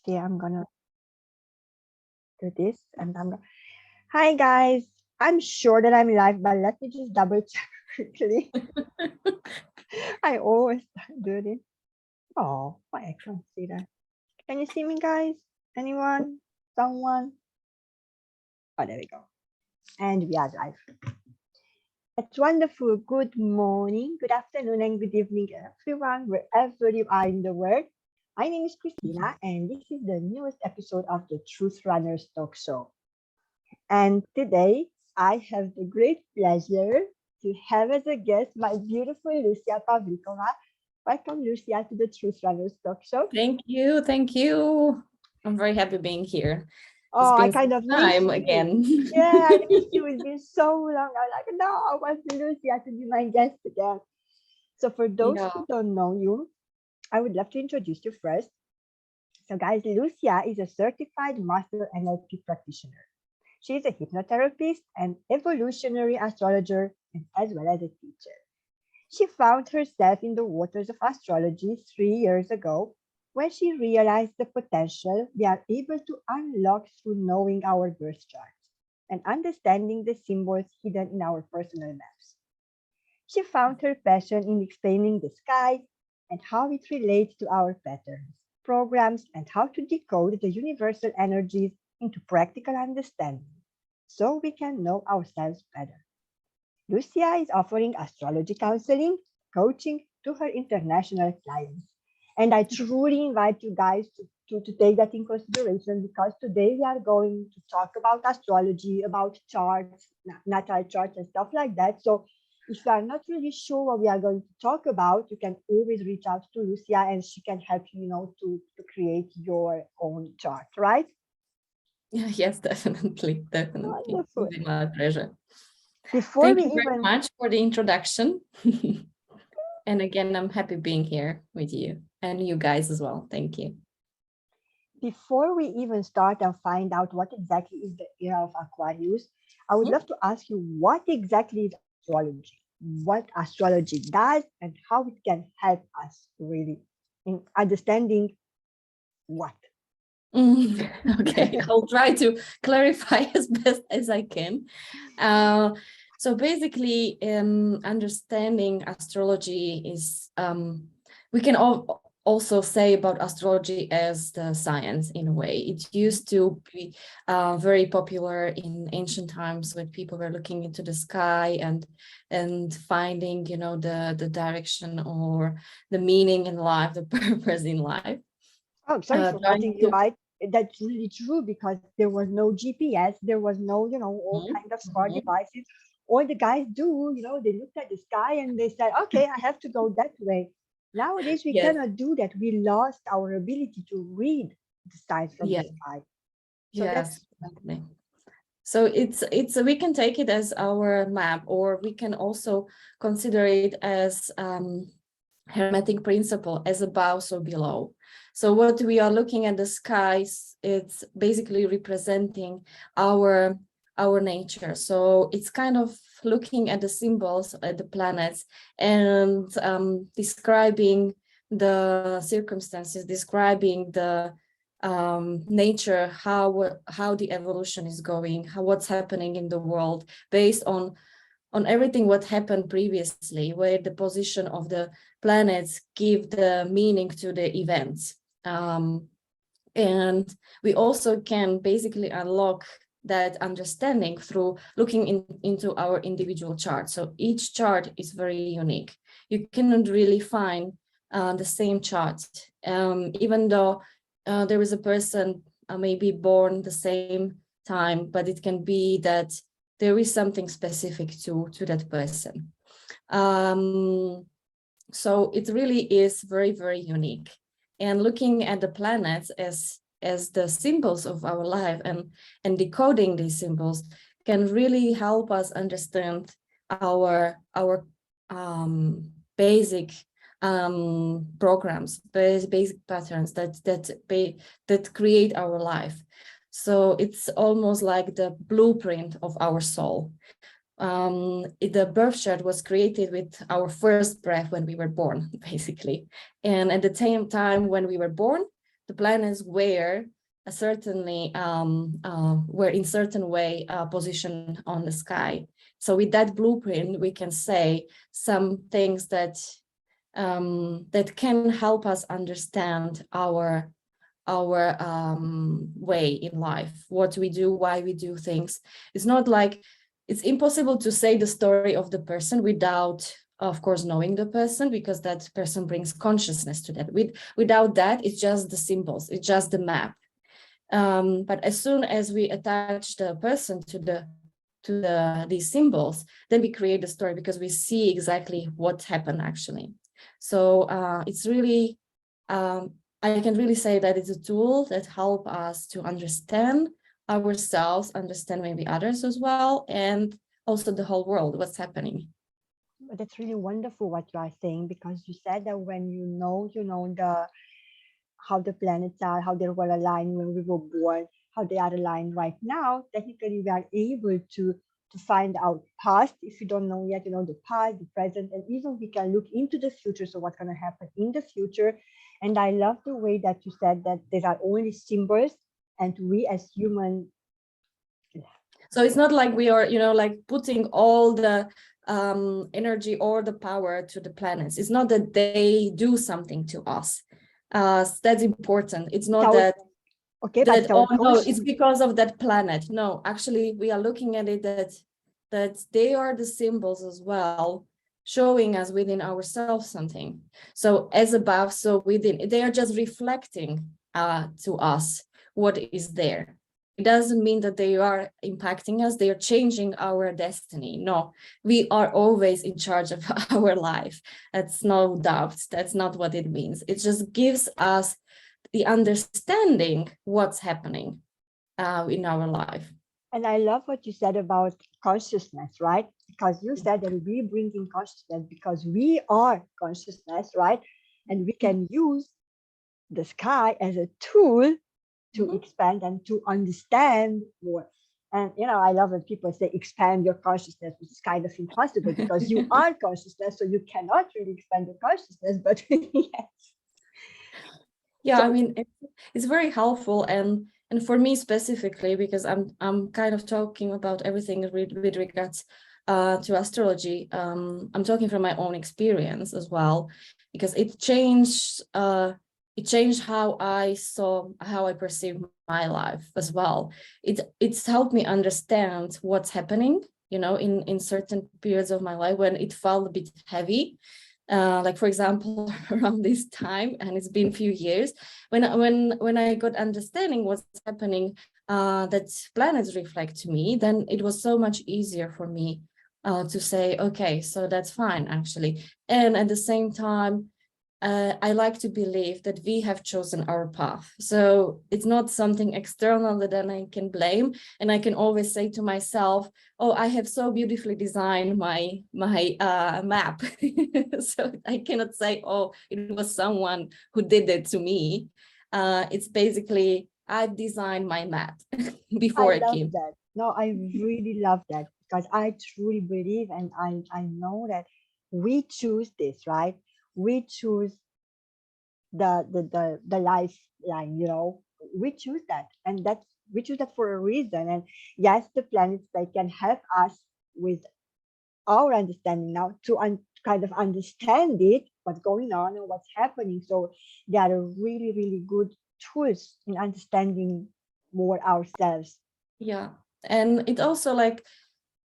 Okay, I'm gonna do this and Hi guys. I'm sure that I'm live, but let me just double check quickly. I always do this. Oh, I can't see that. Can you see me, guys? Anyone? Someone? Oh, there we go. And we are live. It's wonderful. Good morning, good afternoon, and good evening, everyone, wherever you are in the world. My name is Christina, and this is the newest episode of the Truth Runners Talk Show. And today, I have the great pleasure to have as a guest my beautiful Lucia Pavlikova. Welcome, Lucia, to the Truth Runners Talk Show. Thank you. Thank you. I'm very happy being here. Oh, It's been I kind of miss time you. again. Yeah, I miss you. It's been so long. I'm like, no, I want Lucia to be my guest again. So for those Yeah. who don't know you, I would love to introduce you first. So guys, Lucia is a certified master NLP practitioner. She is a hypnotherapist and evolutionary astrologer, and as well as a teacher. She found herself in the waters of astrology 3 years ago when she realized the potential we are able to unlock through knowing our birth charts and understanding the symbols hidden in our personal maps. She found her passion in explaining the sky and how it relates to our patterns, programs, and how to decode the universal energies into practical understanding so we can know ourselves better. Lucia is offering astrology counseling, coaching to her international clients. And I truly invite you guys to take that in consideration because today we are going to talk about astrology, about charts, natal charts, and stuff like that. So if you are not really sure what we are going to talk about, you can always reach out to Lucia and she can help you, to create your own chart, right? Yes, definitely. Definitely. It Wonderful. will be my pleasure. Before Thank we you very even much for the introduction. And again, I'm happy being here with you and you guys as well. Thank you. Before we even start and find out what exactly is the era of Aquarius, I would love to ask you what exactly is astrology? What astrology does and how it can help us really in understanding what? Okay, I'll try to clarify as best as I can. So basically, understanding astrology is, we can also say about astrology as the science in a way. It used to be very popular in ancient times when people were looking into the sky and finding, the direction or the meaning in life, the purpose in life. Oh, sorry for Trying cutting you to. right. That's really true because there was no GPS, there was no, all kind of smart Mhm. devices. All the guys do, they looked at the sky and they said, okay, I have to go that way. Nowadays, we Yes, cannot do that. We lost our ability to read the signs from the yes, sky. So yes, that's exactly. So it's we can take it as our map, or we can also consider it as hermetic principle, as above so below. So what we are looking at the skies, it's basically representing our nature. So it's kind of looking at the symbols at the planets and describing the circumstances, describing the nature, how the evolution is going, what's happening in the world, based on everything what happened previously, where the position of the planets give the meaning to the events. And we also can basically unlock that understanding through looking into our individual chart. So each chart is very unique. You cannot really find the same chart, even though there is a person maybe born the same time, but it can be that there is something specific to that person. So it really is very, very unique. And looking at the planets as the symbols of our life and decoding these symbols can really help us understand our basic programs, basic patterns that create our life. So it's almost like the blueprint of our soul. The birth chart was created with our first breath when we were born, basically. And at the same time when we were born, the planets were certainly were in certain way positioned on the sky. So with that blueprint, we can say some things that that can help us understand our way in life, what we do, why we do things. It's not like, it's impossible to say the story of the person without, of course, knowing the person, because that person brings consciousness to that. Without that, it's just the symbols, it's just the map. But as soon as we attach the person to these symbols, then we create the story, because we see exactly what happened actually. So it's really, I can really say that it's a tool that helps us to understand ourselves, understand maybe others as well, and also the whole world, what's happening. But that's really wonderful what you are saying, because you said that when you know the how the planets are, how they were aligned when we were born, how they are aligned right now. Technically, we are able to find out past. If you don't know yet, you know the past, the present, and even we can look into the future. So what's going to happen in the future? And I love the way that you said that there are only symbols, and we as humans. So it's not like we are, like putting all the energy or the power to the planets. It's not that they do something to us. That's important. It's not that, okay, that, oh no, conscious. it's because of that planet. No, actually, we are looking at it that they are the symbols as well, showing us within ourselves something. So as above, so within, they are just reflecting to us what is there. It doesn't mean that they are impacting us, they are changing our destiny. No, we are always in charge of our life. That's no doubt. That's not what it means. It just gives us the understanding what's happening in our life. And I love what you said about consciousness, right? Because you said that we bring in consciousness because we are consciousness, right? And we can use the sky as a tool to expand and to understand more. And I love when people say expand your consciousness, which is kind of impossible because you are consciousness, so you cannot really expand your consciousness. But yes. Yeah, I mean, it's very helpful, and for me specifically, because I'm kind of talking about everything with regards to astrology. I'm talking from my own experience as well, because it changed how I perceive my life as well. It's helped me understand what's happening, in certain periods of my life when it felt a bit heavy. Like for example, around this time, and it's been a few years, when I got understanding what's happening, that planets reflect to me, then it was so much easier for me to say, okay, so that's fine actually. And at the same time, I like to believe that we have chosen our path. So it's not something external that then I can blame. And I can always say to myself, oh, I have so beautifully designed my map. So I cannot say, oh, it was someone who did it to me. It's basically, I've designed my map before I it love came. that. No, I really love that because I truly believe and I know that we choose this, right? We choose the lifeline, we choose that, and that's we choose that for a reason. And yes, the planets, they can help us with our understanding now to kind of understand it, what's going on and what's happening. So they are really, really good tools in understanding more ourselves. Yeah, and it also like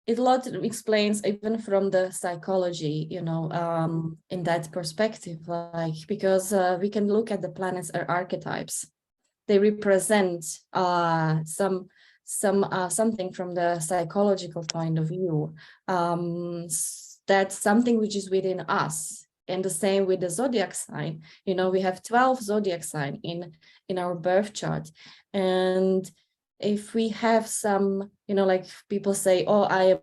it a lot explains even from the psychology, in that perspective, like because we can look at the planets as archetypes. They represent something from the psychological point of view. That's something which is within us. And the same with the zodiac sign. We have 12 zodiac sign in our birth chart. And if we have some, like people say, oh, I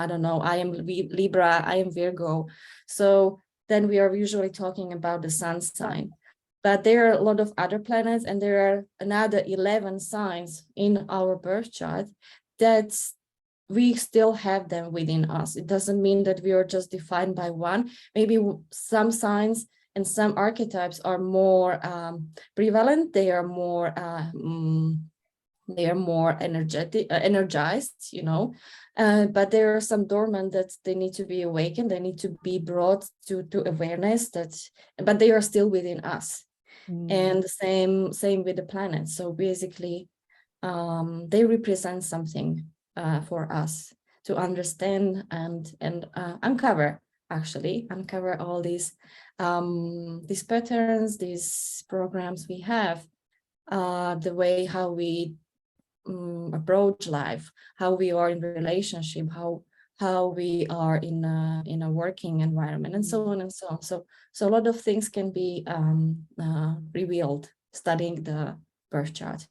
don't know, I am Libra, I am Virgo. So then we are usually talking about the sun sign. But there are a lot of other planets, and there are another 11 signs in our birth chart that we still have them within us. It doesn't mean that we are just defined by one. Maybe some signs and some archetypes are more prevalent. They are more energetic, energized, you know, but there are some dormant that they need to be awakened. They need to be brought to awareness that, but they are still within us. And the same with the planets. So basically, they represent something for us to understand and uncover all these patterns, these programs we have, the way how we approach life, how we are in relationship, how we are in a working environment, and so on and so on. So a lot of things can be revealed studying the birth chart.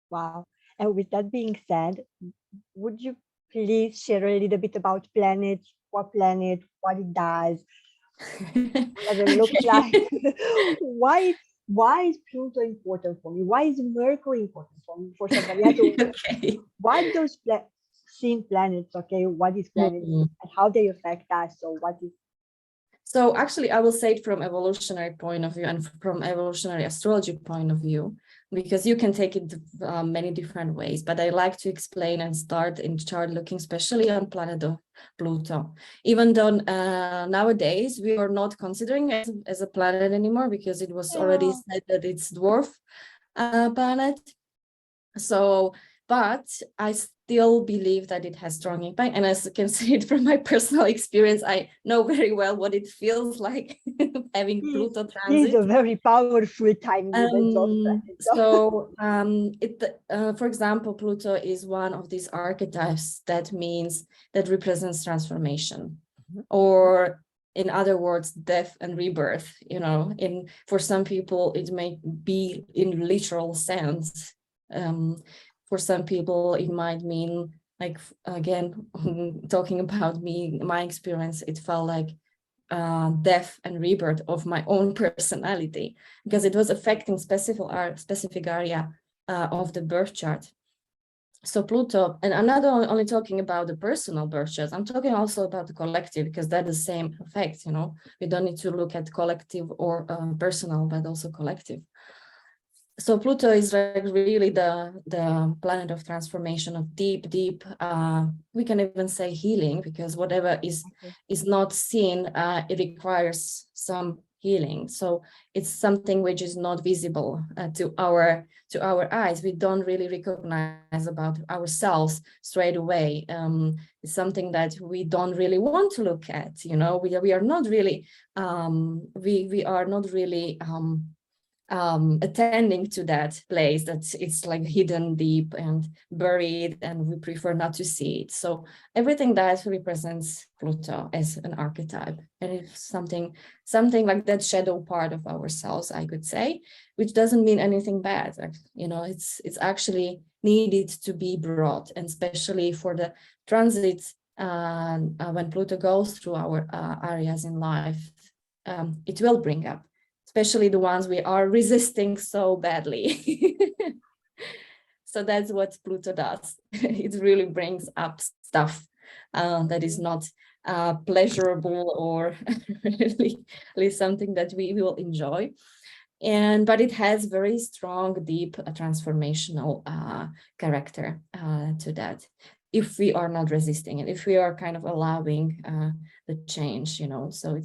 Wow. And with that being said, would you please share a little bit about what it does, what does it look like? Why is Pluto important for me? Why is Mercury important for me? For somebody else, Okay. why those seen planets? Okay, what is planets and how they affect us? So what is? So actually, I will say it from evolutionary point of view and from evolutionary astrology point of view, because you can take it many different ways. But I like to explain and start in chart looking, especially on planet of Pluto. Even though nowadays we are not considering it as a planet anymore, because it was already said that it's dwarf planet. So, but I still believe that it has strong impact. And as you can see it from my personal experience, I know very well what it feels like having Pluto transit. It's a very powerful time. For example, Pluto is one of these archetypes that represents transformation, or in other words, death and rebirth. You know, for some people, it may be in literal sense. For some people, it might mean, like, again, talking about my experience, it felt like death and rebirth of my own personality, because it was affecting specific area of the birth chart. So Pluto, and I'm not only talking about the personal birth chart, I'm talking also about the collective, because that's the same effect, you know. We don't need to look at collective or personal, but also collective. So Pluto is like really the planet of transformation, of deep, we can even say healing, because whatever is not seen, it requires some healing. So it's something which is not visible to our eyes. We don't really recognize about ourselves straight away. It's something that we don't really want to look at. You know, we are not really we are not really attending to that place, that it's like hidden deep and buried, and we prefer not to see it. So everything that represents Pluto as an archetype, and it's something like that shadow part of ourselves, I could say, which doesn't mean anything bad. You know, it's actually needed to be brought, and especially for the transits when Pluto goes through our areas in life, it will bring up, especially the ones we are resisting so badly. So that's what Pluto does. It really brings up stuff that is not pleasurable or really something that we will enjoy. But it has very strong, deep transformational character to that, if we are not resisting it, if we are kind of allowing the change, you know. So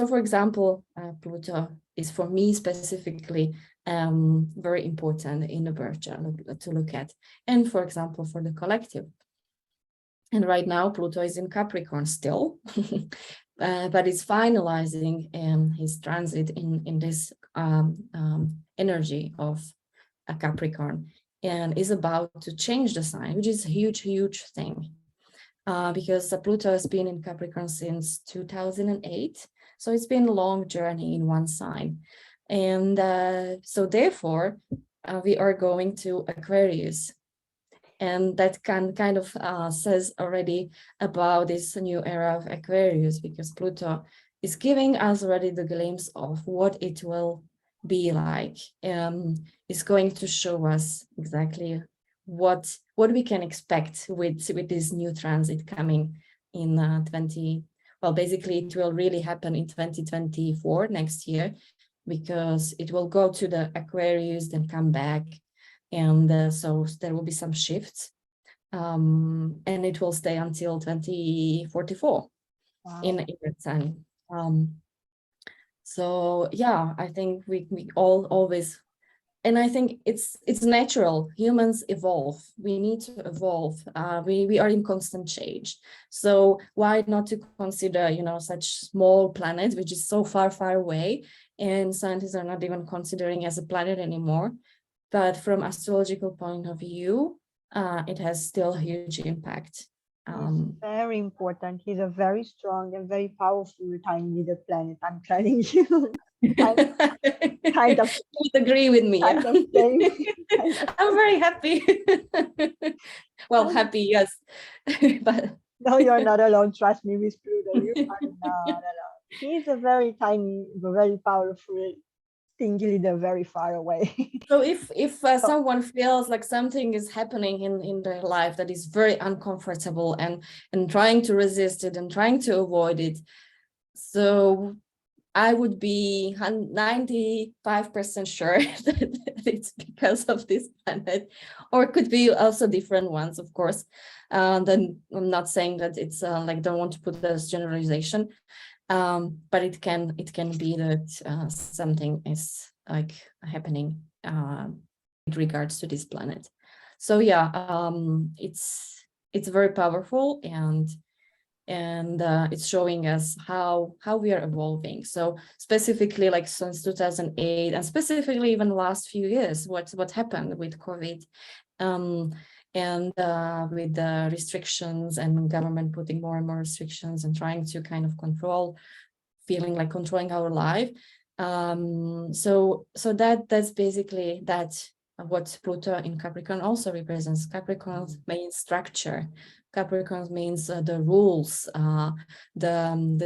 for example, Pluto is, for me specifically, very important in the birth chart to look at. And for example, for the collective. And right now, Pluto is in Capricorn still, but it's finalizing his transit in this energy of a Capricorn, and is about to change the sign, which is a huge, huge thing. Because Pluto has been in Capricorn since 2008. So it's been a long journey in one sign. And so therefore, we are going to Aquarius. And that kind of says already about this new era of Aquarius, because Pluto is giving us already the glimpse of what it will be like. It's going to show us exactly what we can expect with this new transit coming in well, basically it will really happen in 2024, next year, because it will go to the Aquarius, then come back. And so there will be some shifts. And it will stay until 2044 in that sign. So yeah, I think we all always, and I think it's natural. Humans evolve. We need to evolve. We are in constant change. So why not to consider, you know, such small planet, which is so far, far away, and scientists are not even considering as a planet anymore. But from astrological point of view, it has still huge impact. He's very important. He's a very strong and very powerful tiny little planet. I'm telling you. kind of Please agree with me. kind Yeah. of same. I'm very happy. Well, happy, yes. But no, you're not alone. Trust me, Miss Pluto. You are not alone. He's a very tiny, very powerful thingy leader very far away. so if someone feels like something is happening in their life that is very uncomfortable and trying to resist it and trying to avoid it, so I would be 95% sure that it's because of this planet, or it could be also different ones, of course. Then I'm not saying that it's like, don't want to put this generalization, but it can be that something is like happening with regards to this planet. So yeah, it's very powerful, and it's showing us how we are evolving. So specifically, like since 2008, and specifically even the last few years, what happened with COVID, and with the restrictions and government putting more and more restrictions and trying to kind of feeling like controlling our life. So that's basically what Pluto in Capricorn also represents. Capricorn means structure. Capricorn means the rules. Even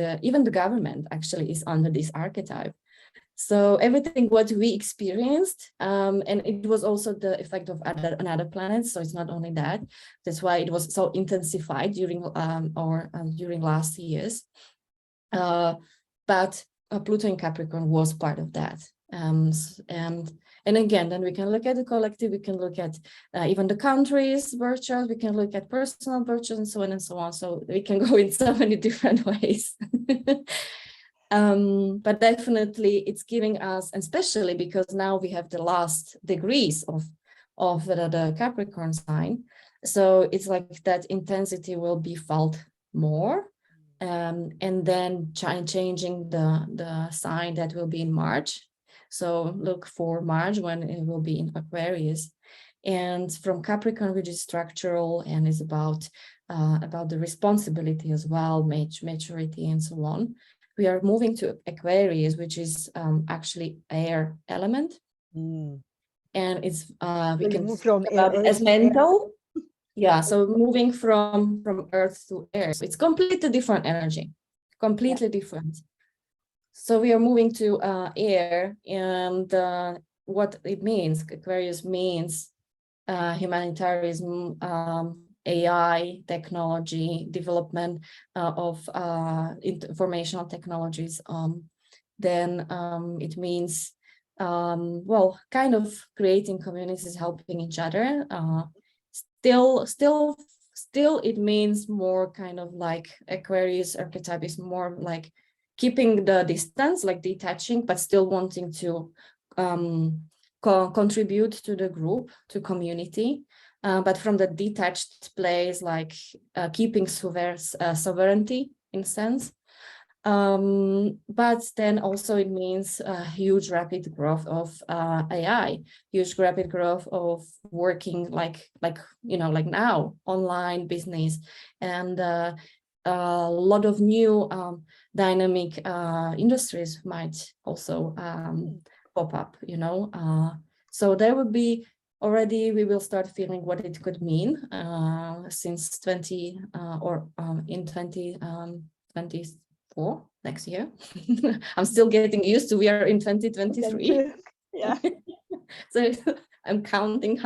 the government actually is under this archetype. So everything what we experienced, and it was also the effect of another planet. So it's not only that. That's why it was so intensified during during last years. But Pluto in Capricorn was part of that. And again, then we can look at the collective, we can look at even the countries' birth charts, we can look at personal birth charts, and so on and so on. So we can go in so many different ways. But definitely it's giving us, and especially because now we have the last degrees of the Capricorn sign. So it's like that intensity will be felt more. And then changing the sign that will be in March. So look for March when it will be in Aquarius. And from Capricorn, which is structural and is about the responsibility as well, maturity and so on. We are moving to Aquarius, which is actually air element. And it's we can move from air as mental. Yeah, so moving from earth to air, it's completely different energy, completely different. So we are moving to air, and what it means, Aquarius means humanitarianism, AI, technology, development of informational technologies. Then it means, well, kind of creating communities, helping each other. Still it means more kind of like Aquarius archetype is more like keeping the distance, like detaching, but still wanting to contribute to the group, to community, but from the detached place, like keeping sovereignty in a sense. But then also it means a huge rapid growth of AI, huge rapid growth of working like now, online business, and a lot of new dynamic industries might also pop up, so there will be already, we will start feeling what it could mean since in 2024 next year. I'm still getting used to, we are in 2023. Yeah. So I'm counting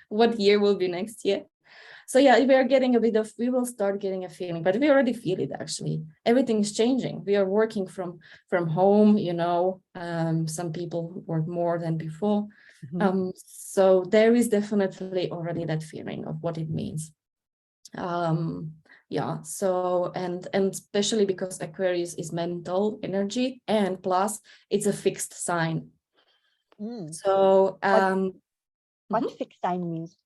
what year will be next year. So yeah, we are getting a bit of, we will start getting a feeling, but we already feel it actually. Everything is changing. We are working from home, you know, some people work more than before. So there is definitely already that feeling of what it means. Yeah, so and especially because Aquarius is mental energy, and plus it's a fixed sign. So what fixed sign means?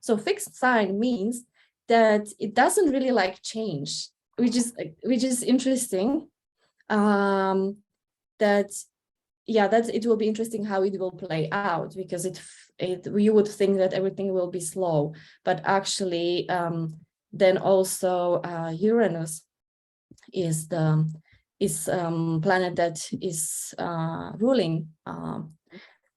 so fixed sign means that it doesn't really like change, which is interesting. That yeah, that it will be interesting how it will play out, because we would think that everything will be slow, but actually then also Uranus is the planet that is ruling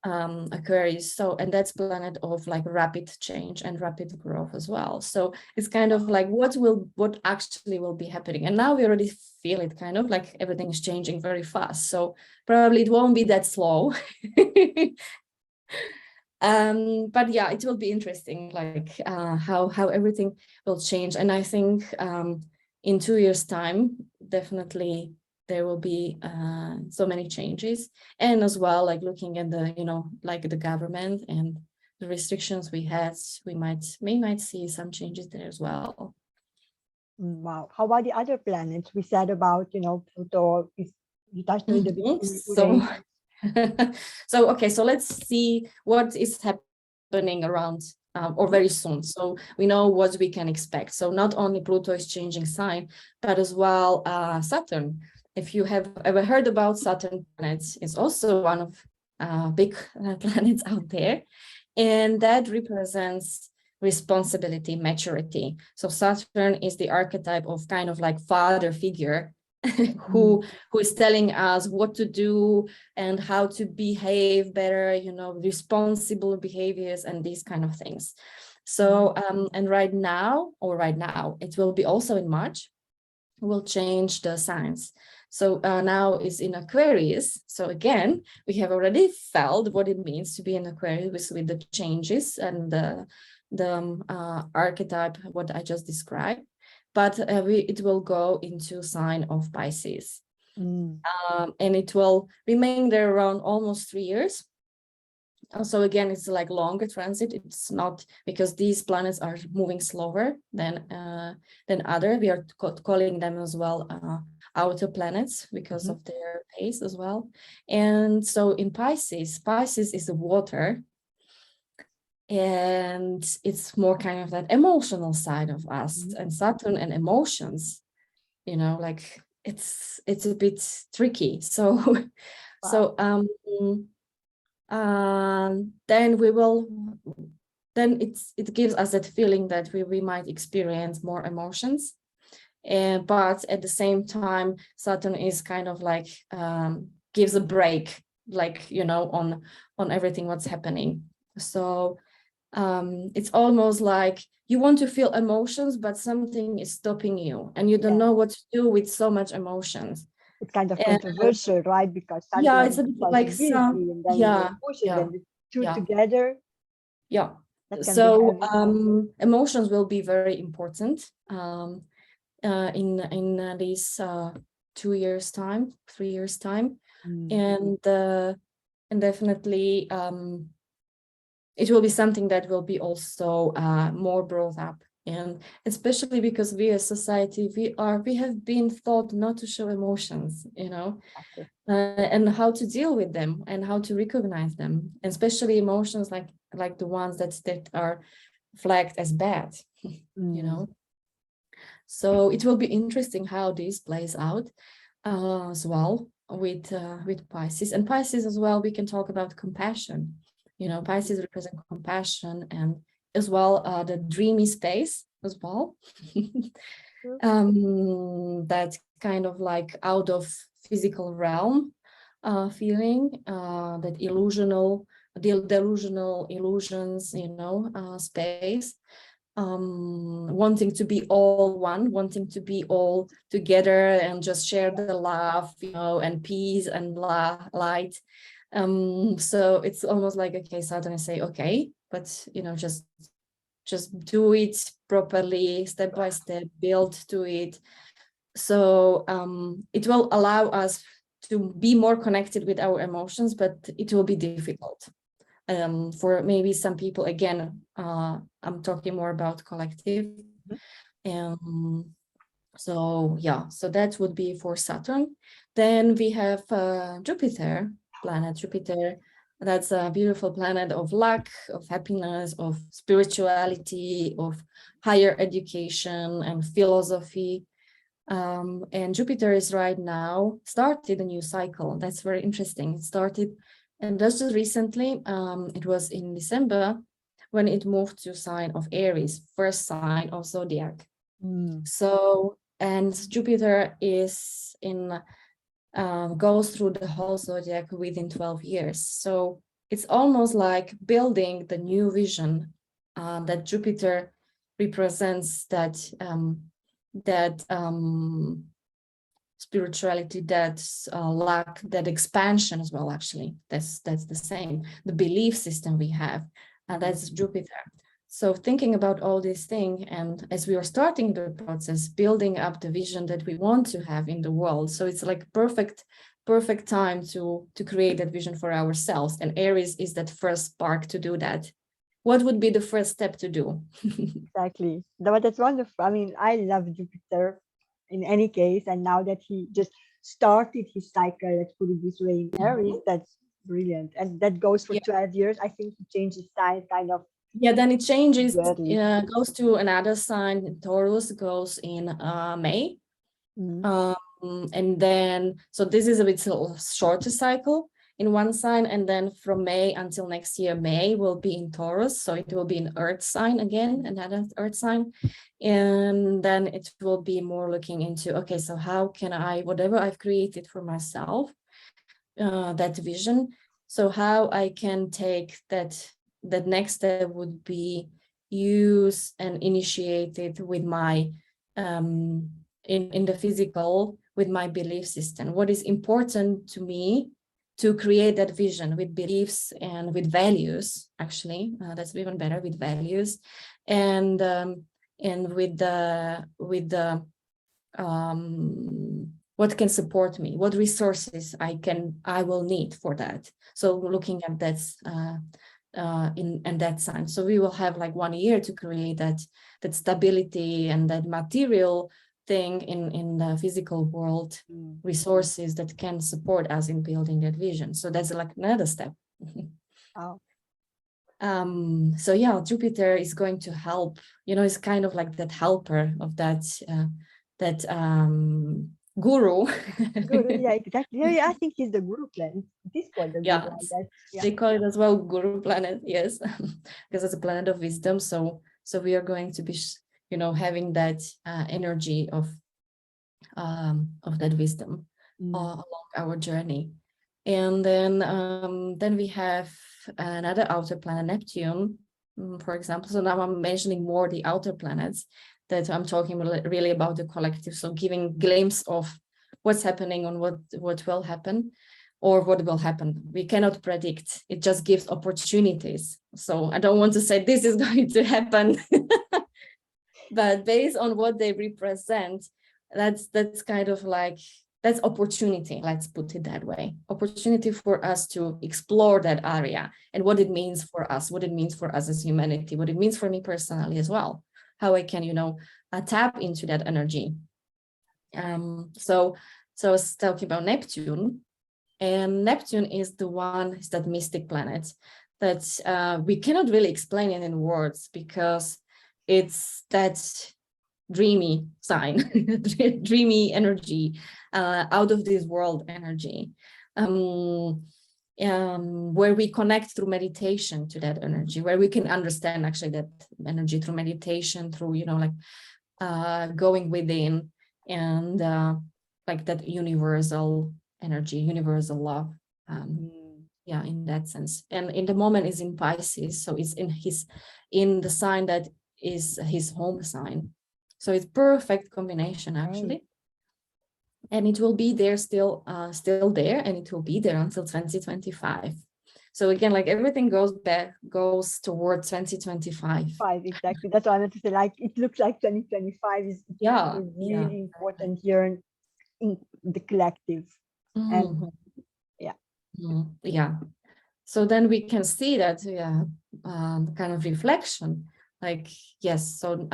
Aquarius. So, and that's planet of like rapid change and rapid growth as well. So it's kind of like what actually will be happening. And now we already feel it, kind of like everything is changing very fast. So probably it won't be that slow. But yeah, it will be interesting, like how everything will change. And I think in 2 years' time, definitely there will be so many changes. And as well, like looking at the, you know, like the government and the restrictions we had, we might see some changes there as well. Wow. How about the other planets? We said about, you know, Pluto. We touched a little bit So Uranus. so okay, so let's see what is happening around or very soon. So we know what we can expect. So not only Pluto is changing sign, but as well Saturn. If you have ever heard about Saturn planets, it's also one of big planets out there, and that represents responsibility, maturity. So Saturn is the archetype of kind of like father figure who is telling us what to do and how to behave better, you know, responsible behaviors and these kind of things. So and right now, it will be also in March, will change the signs. So now is in Aquarius. So again, we have already felt what it means to be in Aquarius with the changes and the archetype, what I just described. But it will go into sign of Pisces. And it will remain there around almost 3 years. So again, it's like longer transit. It's not because these planets are moving slower than other. We are calling them as well outer planets because of their pace as well. And so in Pisces is the water, and it's more kind of that emotional side of us. And Saturn and emotions, you know, like it's a bit tricky. So so then it gives us that feeling that we might experience more emotions, but at the same time Saturn is kind of like gives a break, like, you know, on everything what's happening. So it's almost like you want to feel emotions, but something is stopping you and you don't know what to do with so much emotions. It's kind of controversial, right? Because yeah, it's a bit like responsibility and then the emotions and the two together. Yeah. That can So be emotions will be very important in these 2 years time, 3 years time, and definitely it will be something that will be also more brought up. And especially because we as society, we have been taught not to show emotions, you know, and how to deal with them and how to recognize them, and especially emotions like the ones that are flagged as bad, you know. So it will be interesting how this plays out as well with Pisces. And Pisces as well, we can talk about compassion. You know, Pisces represent compassion and as well the dreamy space as well. That kind of like out of physical realm feeling, that delusional illusions, you know, space. Wanting to be all one, wanting to be all together and just share the love, you know, and peace and light. So it's almost like, okay, Saturn say, okay, but, you know, just just do it properly, step by step, build to it. So it will allow us to be more connected with our emotions, but it will be difficult. For maybe some people, again, I'm talking more about collective. So yeah, so that would be for Saturn. Then we have Jupiter, planet Jupiter. That's a beautiful planet of luck, of happiness, of spirituality, of higher education and philosophy. And Jupiter is right now started a new cycle. That's very interesting. It started, and just recently, it was in December when it moved to sign of Aries, first sign of zodiac. So, and Jupiter is in goes through the whole zodiac within 12 years. So it's almost like building the new vision that Jupiter represents, that spirituality, that luck, that expansion as well. Actually, that's the same. The belief system we have, and that's Jupiter. So thinking about all these things, and as we are starting the process, building up the vision that we want to have in the world. So it's like perfect time to create that vision for ourselves. And Aries is that first spark to do that. What would be the first step to do? Exactly. That's wonderful. I mean, I love Jupiter in any case. And now that he just started his cycle, let's put it this way, in Aries, that's brilliant. And that goes for Yeah. 12 years. I think he changes sign kind of. Yeah, then it changes, Weirdly. goes to another sign. Taurus goes in May. And then, so this is a bit shorter cycle in one sign, and then from May until next year, May will be in Taurus, so it will be an earth sign again, another earth sign. And then it will be more looking into, okay, so how can I, whatever I've created for myself, that vision, so how I can take that next step would be use and initiate it with my in the physical, with my belief system. What is important to me to create that vision with beliefs and with values, actually, that's even better, with values, and with the what can support me, what resources I will need for that. So looking at that in that sign. So we will have like 1 year to create that stability and that material thing in the physical world, resources that can support us in building that vision. So that's like another step. Wow. So yeah, Jupiter is going to help, it's kind of like that helper of that guru. Guru, yeah, exactly. Yeah, I think he's the guru planet. It is called the guru, Yeah, I guess. Yeah. they call it as well guru planet, yes, because it's a planet of wisdom. So we are going to be, having that energy of that wisdom along our journey. And then we have another outer planet, Neptune, for example. So now I'm mentioning more the outer planets, that I'm talking really about the collective. So giving glimpse of what's happening, on what will happen, or what will happen. We cannot predict. It just gives opportunities. So I don't want to say this is going to happen, but based on what they represent, that's kind of like, that's opportunity, let's put it that way. Opportunity for us to explore that area and what it means for us, what it means for us as humanity, what it means for me personally as well, how I can, tap into that energy. So I was talking about Neptune, and Neptune is that mystic planet that we cannot really explain it in words, because it's that dreamy sign, dreamy energy, out of this world energy, where we connect through meditation to that energy, where we can understand actually that energy through meditation, through, going within, and like that universal energy, universal love. Yeah, in that sense. And in the moment is in Pisces, so it's in the sign that is his home sign. So it's perfect combination, actually. And it will be there still there, and it will be there until 2025. So again, like everything goes towards 2025. Exactly. That's what I meant to say. Like it looks like 2025 is Yeah, a yeah. really important year in the collective. And Mhm, yeah, yeah. So then we can see that, yeah, kind of reflection, like, yes, so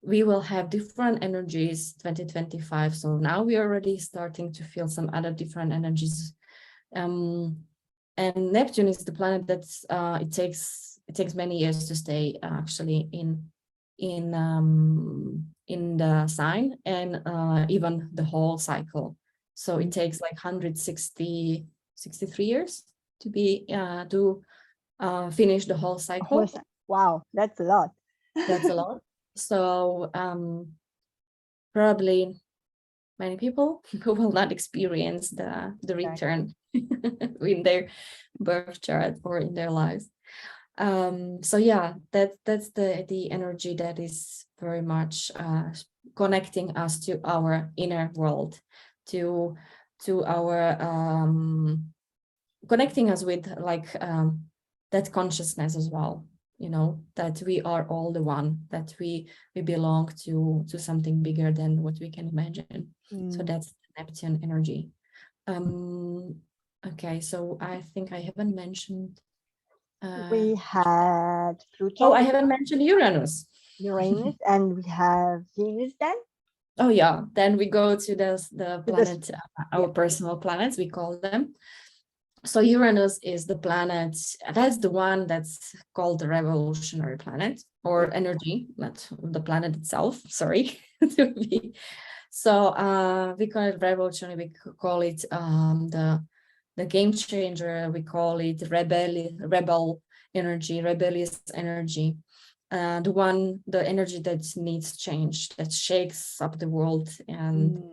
we will have different energies 2025. So now we are already starting to feel some other different energies. And Neptune is the planet that's it takes many years to stay actually in the sign, and even the whole cycle. So it takes like 63 years to be to finish the whole cycle. wow, that's a lot. That's a lot. So probably many people who will not experience the return in their birth chart or in their lives. So yeah, that's the energy that is very much connecting us to our inner world, to our connecting us with like that consciousness as well, you know, that we are all the one, that we belong to something bigger than what we can imagine. So that's Neptune energy. Okay, so I think I haven't mentioned We had oh, Pluto, I haven't mentioned Uranus. Uranus, and we have Venus then. Oh yeah, then we go to the To this, planet, our personal planets, we call them. So Uranus is the planet, that's the one that's called the revolutionary planet, or energy, not the planet itself, sorry. So we call it revolutionary, we call it the game changer, we call it rebel energy, rebellious energy. The energy that needs change, that shakes up the world, and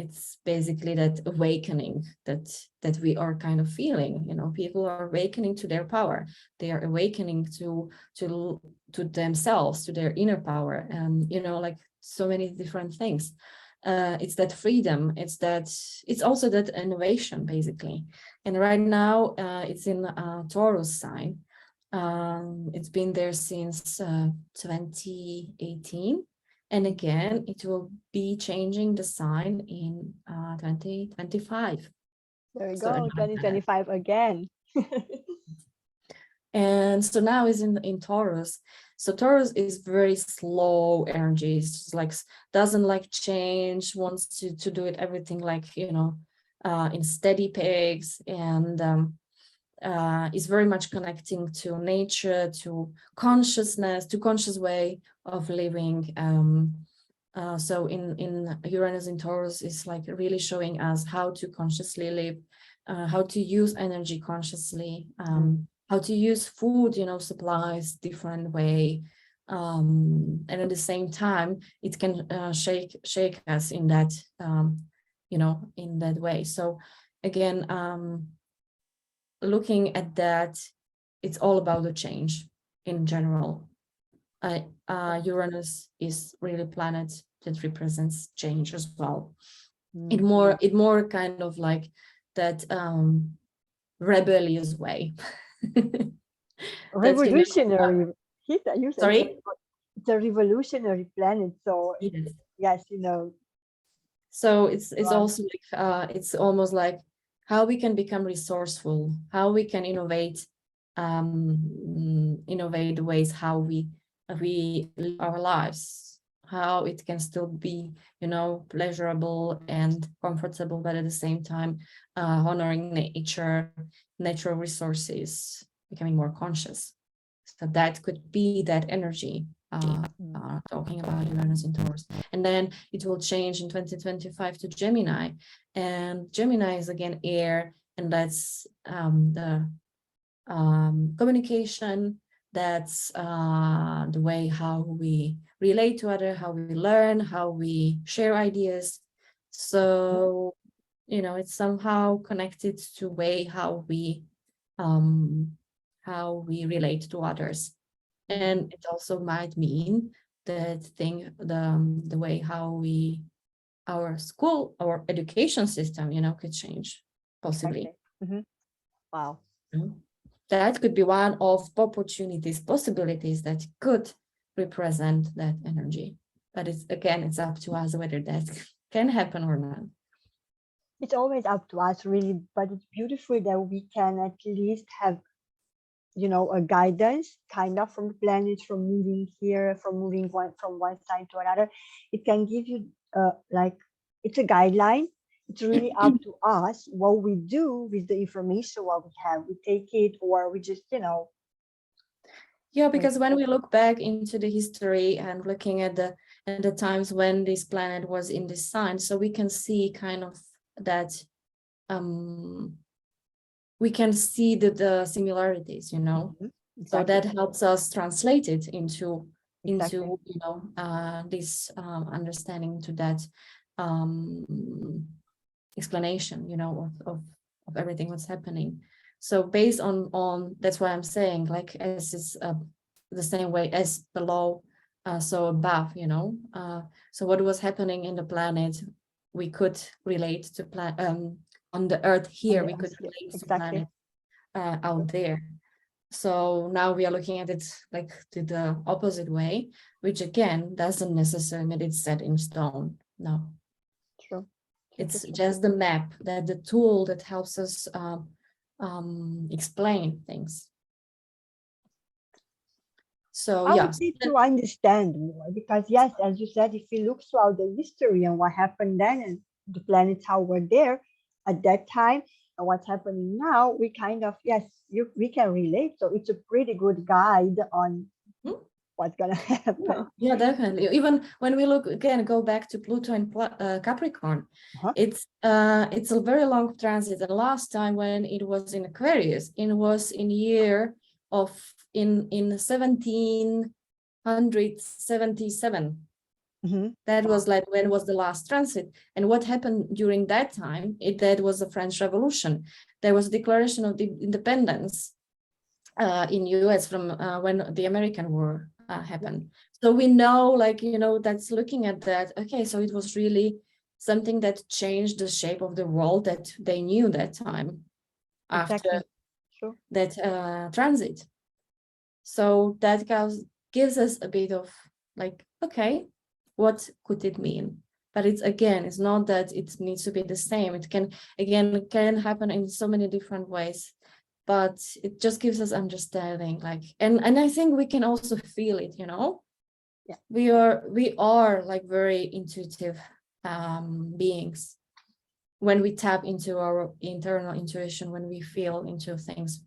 it's basically that awakening that we are kind of feeling. You know, people are awakening to their power. They are awakening to themselves, to their inner power, and you know, like so many different things. It's that freedom. It's also that innovation, basically. And right now, it's in Taurus sign. It's been there since 2018. And again, it will be changing the sign in 2025. there we So go, 2025 again. and so now is in Taurus. So Taurus is very slow energy. It's just like doesn't like change, wants to do it everything like, you know, in steady pace, and is very much connecting to nature, to consciousness, to conscious way of living. So in Uranus in Taurus is like really showing us how to consciously live, how to use energy consciously, how to use food, you know, supplies different way. And at the same time, it can shake us in that, you know, in that way. So again, looking at that, it's all about the change in general. Uranus is really a planet that represents change as well. It more kind of like that rebellious way. That, you know, Revolutionary. You said sorry? it's a revolutionary planet. So Yes. yes, you know. So it's Wow. also like it's almost like how we can become resourceful, how we can innovate the ways how we live our lives, how it can still be, you know, pleasurable and comfortable, but at the same time honoring nature, natural resources, becoming more conscious. So that could be that energy, talking about Uranus in Taurus. And then it will change in 2025 to Gemini. And Gemini is again air, and that's the communication. That's the way how we relate to others, how we learn, how we share ideas. So, you know, it's somehow connected to way how we relate to others. And it also might mean that the way how our school, our education system, you know, could change possibly. Okay. Wow. That could be one of opportunities, possibilities that could represent that energy. But it's up to us whether that can happen or not. It's always up to us, really, but it's beautiful that we can at least have, a guidance kind of from the planets, from moving here, from moving from one side to another. It can give you like, it's a guideline. It's really up to us what we do with the information what we have. We take it, or we just, Yeah, because when we look back into the history and looking at the times when this planet was in this sign, so we can see kind of that we can see the similarities, Exactly. so that helps us translate it into Exactly. this understanding, to that explanation, of everything what's happening. So based on that's why I'm saying, like, as is the same way as below, so above, so what was happening in the planet, we could relate to on the earth here, we could relate to Exactly. planet out there. So now we are looking at it like to the opposite way, which again doesn't necessarily mean it's set in stone. No. True. It's just the map, that the tool that helps us explain things. So I yeah. would need to understand more, because yes, as you said, if we look throughout the history and what happened then, and the planets how were there at that time, and what's happening now, we kind of, yes, we can relate. So it's a pretty good guide on what's gonna happen. Yeah, definitely. Even when we go back to Pluto and Capricorn, it's a very long transit. The last time when it was in Aquarius, it was in year of in 1777. That was like when was the last transit, and what happened during that time? That was the French Revolution. There was a declaration of the independence in US from when the American War happened. So we know, like, that's looking at that. Okay, so it was really something that changed the shape of the world that they knew that time after that transit. So that gives us a bit of like, okay, what could it mean? But it's not that it needs to be the same. It can happen in so many different ways, but it just gives us understanding, like, and I think we can also feel it, Yeah. We are like very intuitive beings. When we tap into our internal intuition, when we feel into things,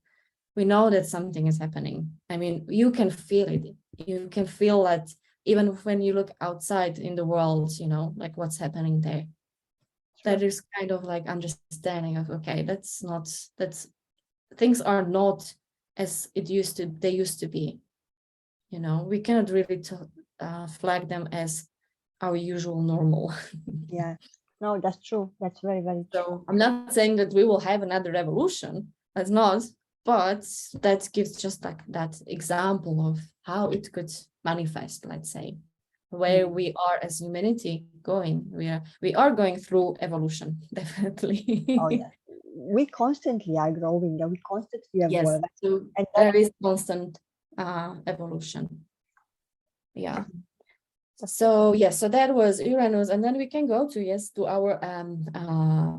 we know that something is happening. I mean, you can feel it. You can feel that even when you look outside in the world, like what's happening there. Sure. That is kind of like understanding of, okay, things are not as they used to be. We cannot really flag them as our usual normal. Yeah, no, that's true. That's very, very true. So I'm not saying that we will have another revolution. That's not. But that gives just like that example of how it could manifest, let's say, where we are as humanity going. We are going through evolution, definitely. Oh yeah, we constantly are growing, and we constantly evolve. Yes, so and there is constant evolution. Yeah. So yes, so that was Uranus, and then we can go to our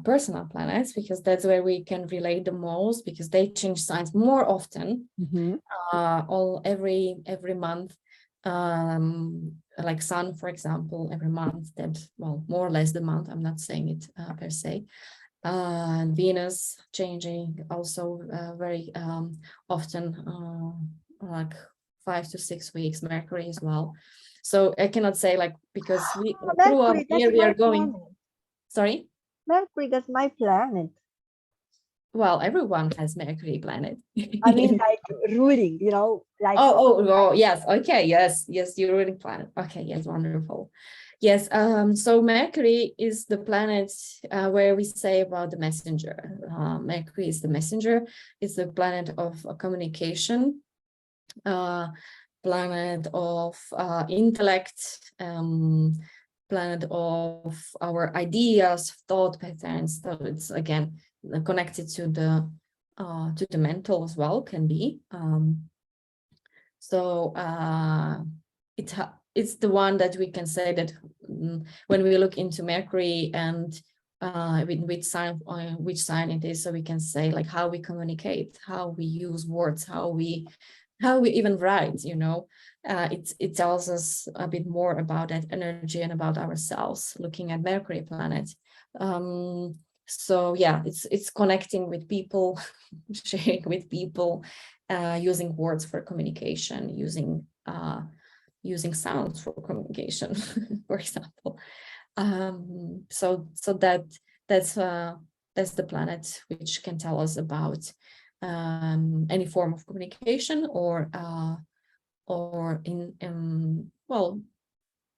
personal planets, because that's where we can relate the most, because they change signs more often, every month, like Sun, for example, every month, that, well, more or less the month, I'm not saying it per se, and Venus changing also very often, like 5 to 6 weeks, Mercury as well. So I cannot say, like, because throughout the year we are going. Planet. Sorry? Mercury, that's my planet. Well, everyone has Mercury planet. I mean, like ruling, like. Oh, yes. Okay. Yes. You're ruling planet. Okay. Yes. Wonderful. Yes. So Mercury is the planet where we say about the messenger. Mercury is the messenger. It's the planet of communication. Planet of intellect, planet of our ideas, thought patterns. So it's again connected to the to the mental as well, can be. So it's the one that we can say that when we look into Mercury and which sign it is, so we can say like how we communicate, how we use words, how we even write, you know. It tells us a bit more about that energy and about ourselves, looking at Mercury planet. So yeah, it's connecting with people, sharing with people, using words for communication, using sounds for communication, for example. So that's the planet which can tell us about any form of communication, or well,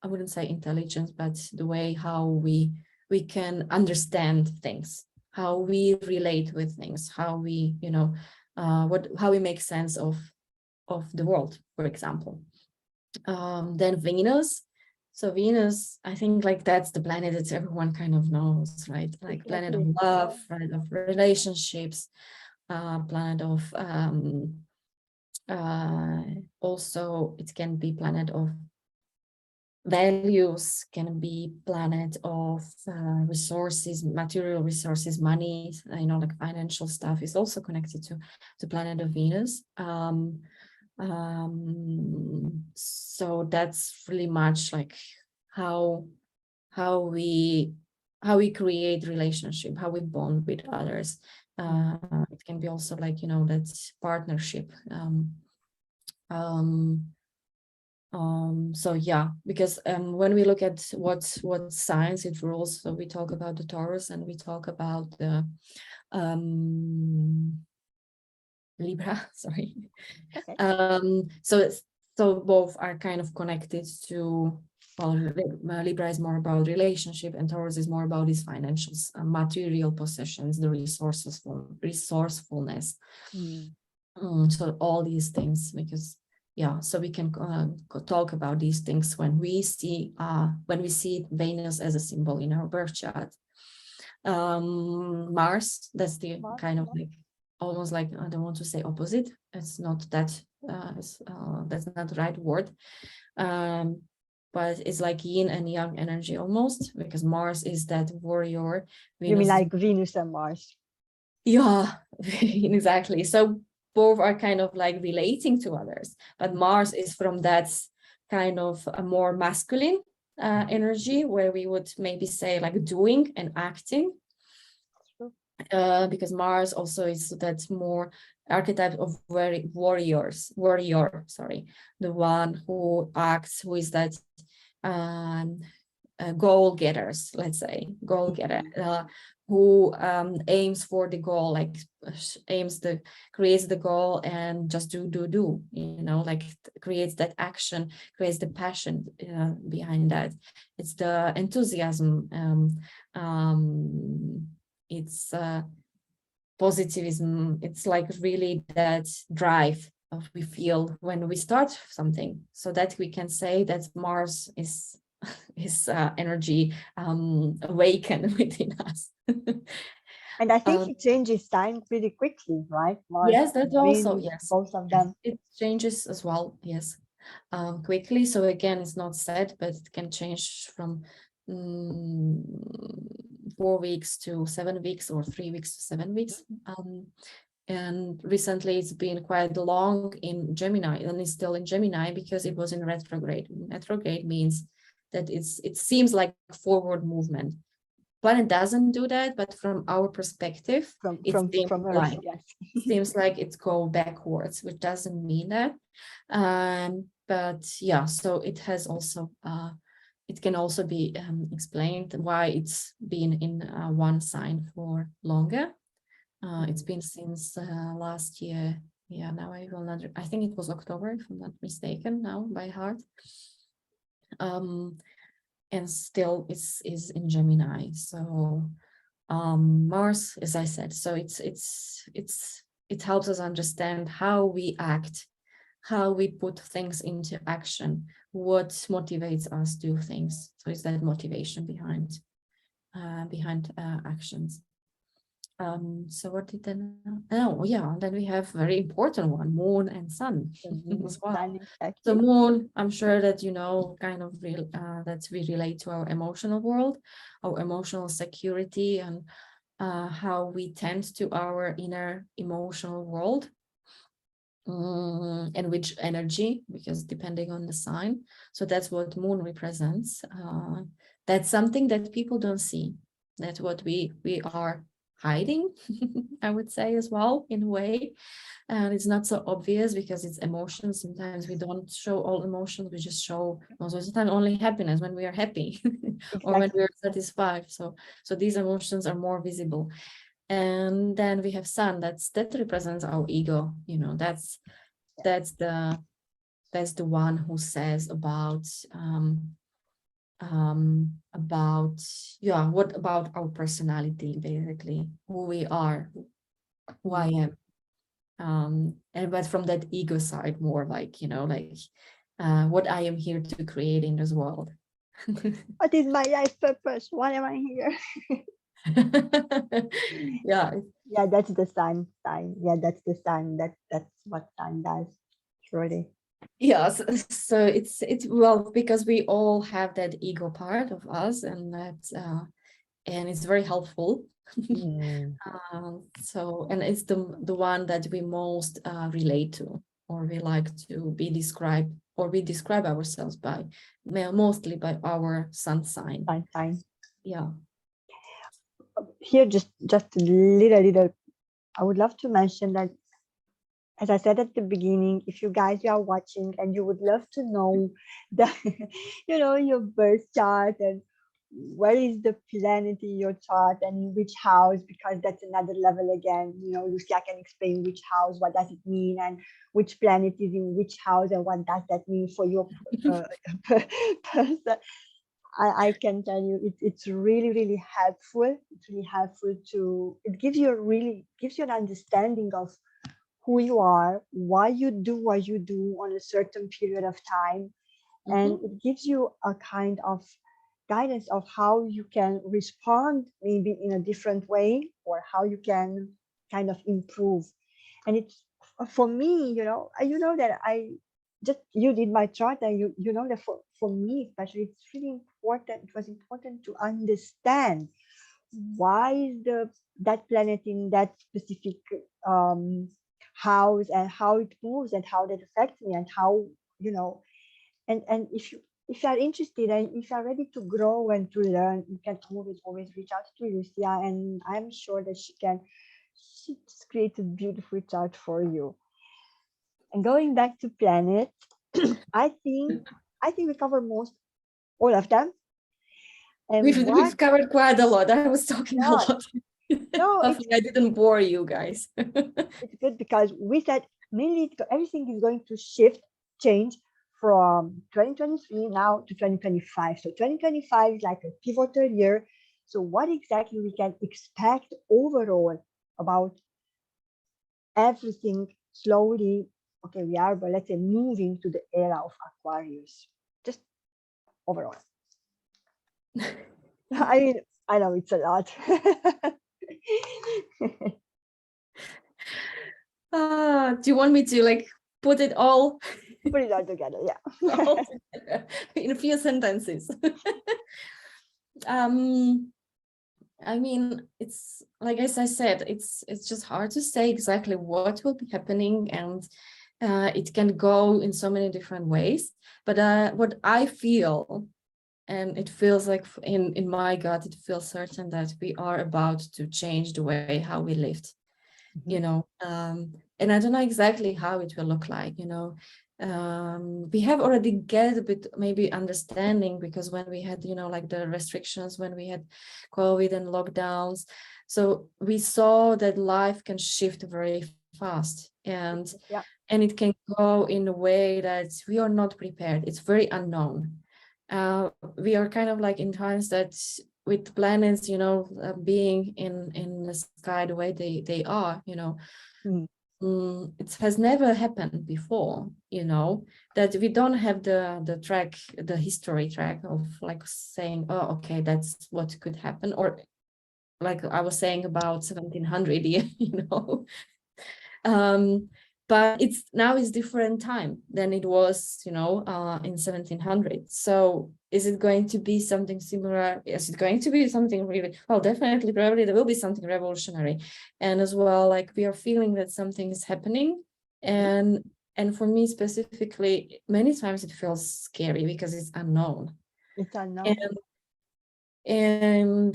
I wouldn't say intelligence, but the way how we can understand things, how we relate with things, how we, you know, how we make sense of the world, for example. Then Venus. So Venus, I think like that's the planet that everyone kind of knows, right? Like planet of Exactly. love, planet of relationships, planet of also it can be planet of values, can be planet of resources, material resources, money, you know, like financial stuff is also connected to planet of Venus. So that's really much like how we create relationship, how we bond with others. It can be also like, you know, that's partnership. So yeah, because when we look at what signs it rules, so we talk about the Taurus and we talk about the Libra, sorry. Okay. So both are kind of connected to, well, Libra is more about relationship and Taurus is more about these financials, material possessions, the resourcefulness. So all these things, because yeah, so we can talk about these things when we see Venus as a symbol in our birth chart. Mars, that's the Mars, kind of yeah. like almost like, I don't want to say opposite, it's not that that's not the right word, but it's like yin and yang energy almost, because Mars is that warrior, You mean Venus, like Venus and Mars? yeah, exactly. So both are kind of like relating to others, but Mars is from that kind of a more masculine energy, where we would maybe say like doing and acting, because Mars also is that more archetype of warrior, sorry, the one who acts, who is that goal getters, let's say, goal getter, who aims for the goal, like creates the goal and just do, you know, like creates that action, creates the passion behind that. It's the enthusiasm, it's positivism, it's like really that drive of we feel when we start something, so that we can say that Mars is energy awaken within us. And I think it changes time pretty quickly, right? Mars Yes, and that's also, Venus, yes, both of them. it changes as well, yes, quickly. So again, it's not set, but it can change from 4 weeks to 7 weeks, or 3 weeks to 7 weeks. And recently it's been quite long in Gemini, and it's still in Gemini because it was in retrograde. Retrograde means that it seems like forward movement. Planet doesn't do that, but from our perspective, it seems From Earth, like yes. it's go backwards, which doesn't mean that. But yeah, so it has also it can also be explained why it's been in one sign for longer. It's been since last year. Yeah, now I will not. I think it was October, if I'm not mistaken, now by heart. And still is in Gemini. So Mars, as I said, so it helps us understand how we act, how we put things into action, what motivates us to do things. So it's that motivation behind actions. So what did then? Oh, yeah, then we have very important one, moon and sun as well. Sun, The exactly. moon, I'm sure that you know, kind of real that we relate to our emotional world, our emotional security, and how we tend to our inner emotional world, and which energy, because depending on the sign. So that's what moon represents. That's something that people don't see. That's what we are hiding, I would say, as well, in a way. And it's not so obvious because it's emotions. Sometimes we don't show all emotions. We just show most of the time only happiness when we are happy or when we Exactly. are satisfied. So these emotions are more visible. And then we have sun. That represents our ego. You know, that's the one who says about, yeah, what about our personality, basically, who we are, who I am. And but from that ego side, more like, you know, like what I am here to create in this world. What is my life purpose? Why am I here? Yeah. Yeah, that's the sun sign. Yeah, that's the sun. That's what sun does. Surely. Yes, so it's well, because we all have that ego part of us, and and it's very helpful. Mm. So, and it's the one that we most relate to, or we like to be described, or we describe ourselves by, mostly by our sun sign. Sun sign. Yeah. Here, just a little. I would love to mention that, as I said at the beginning, if you guys are watching and you would love to know the, your birth chart and where is the planet in your chart and in which house, because that's another level again. Lucia can explain which house, what does it mean, and which planet is in which house, and what does that mean for your uh, person. I can tell you, it's really, really helpful. It's really helpful it gives you an understanding of who you are, why you do what you do on a certain period of time, and Mhm. it gives you a kind of guidance of how you can respond maybe in a different way, or how you can kind of improve. And it's for me, that I just you did my chart, and you know that for me especially, it's really important. It was important to understand why is that planet in that specific um, house, and how it moves, and how that affects me, and how you know and if you are interested, and if you are ready to grow and to learn, you can always reach out to Lucia, and I'm sure that she just creates a beautiful chart for you. And going back to planets, I think we cover most all of them. And what We've covered quite a lot. I was talking a yeah, lot. no, Hopefully I didn't bore you guys. it's good because we said mainly everything is going to change from 2023 now to 2025. So 2025 is like a pivotal year. So what exactly we can expect overall about everything slowly? Okay, we are, but let's say moving to the era of Aquarius. Just overall. I mean, I know it's a lot. Do you want me to like put it all, Put it all together, yeah. all together in a few sentences? um, I mean, it's like, as I said, it's just hard to say exactly what will be happening, and it can go in so many different ways. But what I feel, and it feels like in my gut, it feels certain that we are about to change the way how we lived. Mhm. And I don't know exactly how it will look like. We have already get a bit maybe understanding, because when we had, like the restrictions, when we had COVID and lockdowns, so we saw that life can shift very fast, Yeah. and it can go in a way that we are not prepared. It's very unknown. We are kind of like in times that, with planets, being in the sky the way they are, Mhm. it has never happened before, that we don't have the history track of like saying, oh, okay, that's what could happen, or like I was saying about 1700, but it's now is different time than it was, in 1700. So is it going to be something similar? Is it going to be something really, well, definitely, probably there will be something revolutionary. And as well, like we are feeling that something is happening. And for me specifically, many times it feels scary because it's unknown. It's unknown. And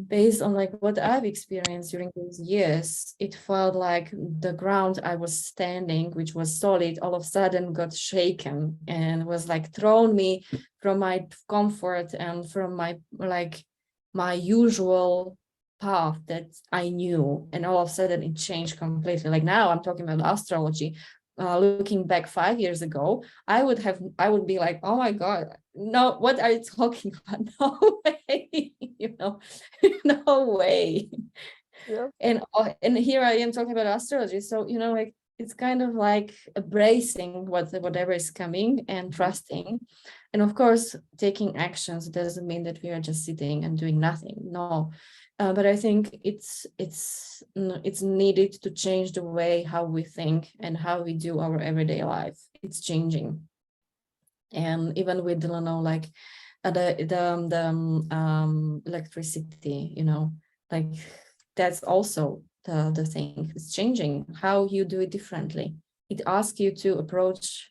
based on like what I've experienced during those years, it felt like the ground I was standing, which was solid, all of a sudden got shaken and was like thrown me from my comfort and from my usual path that I knew. And all of a sudden it changed completely. Like now I'm talking about astrology. Looking back 5 years ago, I would be like, oh my God, no, what are you talking about? No way, no way. Yeah. And here I am talking about astrology. So, like it's kind of like embracing whatever is coming and trusting. And of course, taking actions doesn't mean that we are just sitting and doing nothing. No. But I think it's needed to change the way how we think and how we do our everyday life. It's changing. And even with like the electricity, like that's also the thing. It's changing how you do it differently. It asks you to approach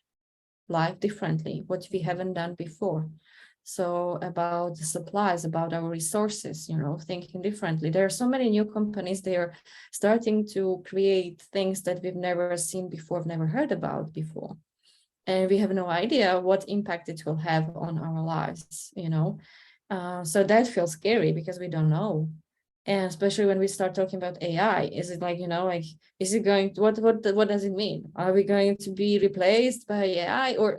life differently, what we haven't done before. So about the supplies, about our resources, thinking differently. There are so many new companies, they are starting to create things that we've never seen before, never heard about before. And we have no idea what impact it will have on our lives, So that feels scary because we don't know. And especially when we start talking about AI, is it like, is it going to, what does it mean? Are we going to be replaced by AI or,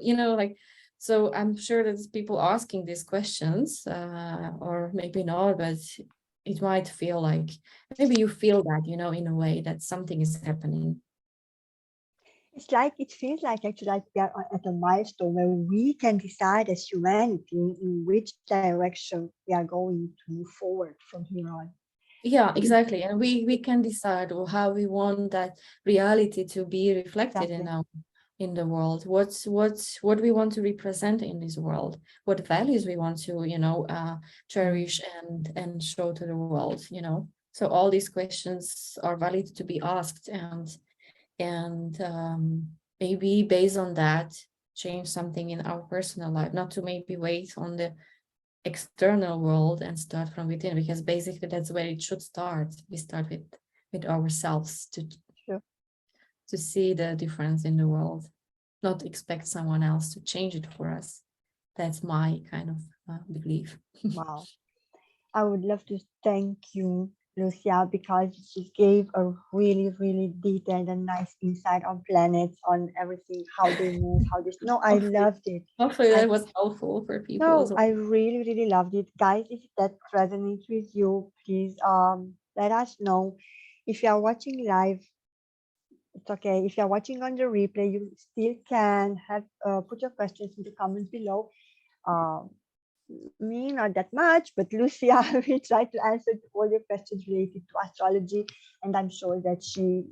so I'm sure that there's people asking these questions, or maybe not, but it might feel like, maybe you feel that, in a way that something is happening. It feels like actually like we are at a milestone where we can decide as humanity in which direction we are going to move forward from here on. Yeah, exactly. And we can decide how we want that reality to be reflected in the world. What we want to represent in this world, what values we want to, cherish and show to the world, So all these questions are valid to be asked, and maybe based on that, change something in our personal life, not to maybe wait on the external world and start from within, because basically that's where it should start. We start with ourselves to see the difference in the world, not expect someone else to change it for us. That's my kind of belief. Wow. I would love to thank you, Lucia, because she gave a really, really detailed and nice insight on planets, on everything, how they move, how they. No, I loved it. Hopefully that was helpful for people as No, well. I really, really loved it. Guys, if that resonates with you, please let us know. If you are watching live, it's okay. If you are watching on the replay, you still can have put your questions in the comments below. Um, me, not that much, but Lucia will try to answer all your questions related to astrology, and I'm sure that she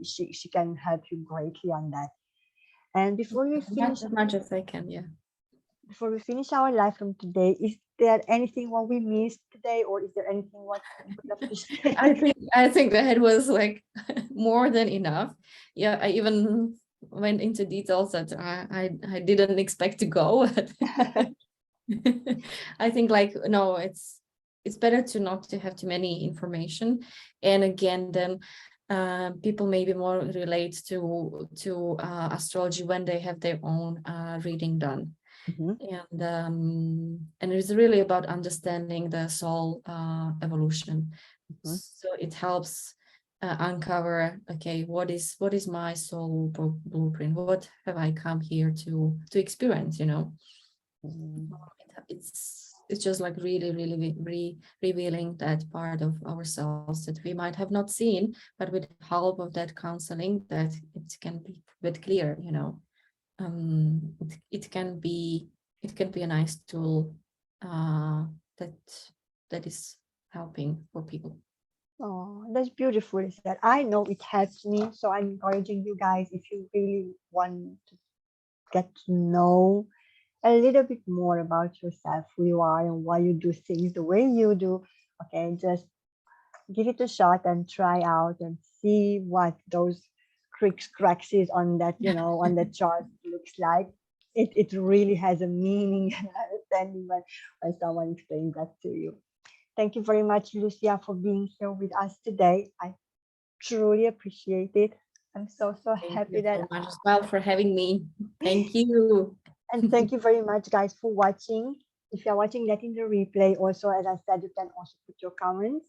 can help you greatly on that. And before we finish, As much as I can, yeah. before we finish our live from today, is there anything what we missed today, or is there anything what you would love to say? I think that it was like more than enough. Yeah, I even went into details that I didn't expect to go. I think like no, it's better to not to have too many information. And again, then people maybe more relate to astrology when they have their own reading done. And it's really about understanding the soul evolution. So it helps uncover, okay, what is my soul blueprint? What have I come here to experience? It's just like really revealing that part of ourselves that we might have not seen, but with help of that counseling, that it can be a bit clear. It can be a nice tool that is helping for people. Oh, that's beautiful. That I know it helps me. So I'm encouraging you guys, if you really want to get to know a little bit more about yourself, who you are and why you do things the way you do. Okay, just give it a shot and try out and see what those cracks is on that, on the chart looks like. It really has a meaning and understanding when someone explains that to you. Thank you very much, Lucia, for being here with us today. I truly appreciate it. I'm so Thank happy you that. so much as well for having me. Thank you. And thank you very much, guys, for watching. If you're watching that in the replay, also, as I said, you can also put your comments.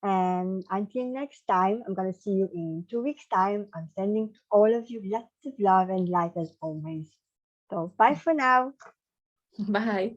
And until next time, I'm going to see you in 2 weeks' time. I'm sending to all of you lots of love and light as always. So bye for now. Bye.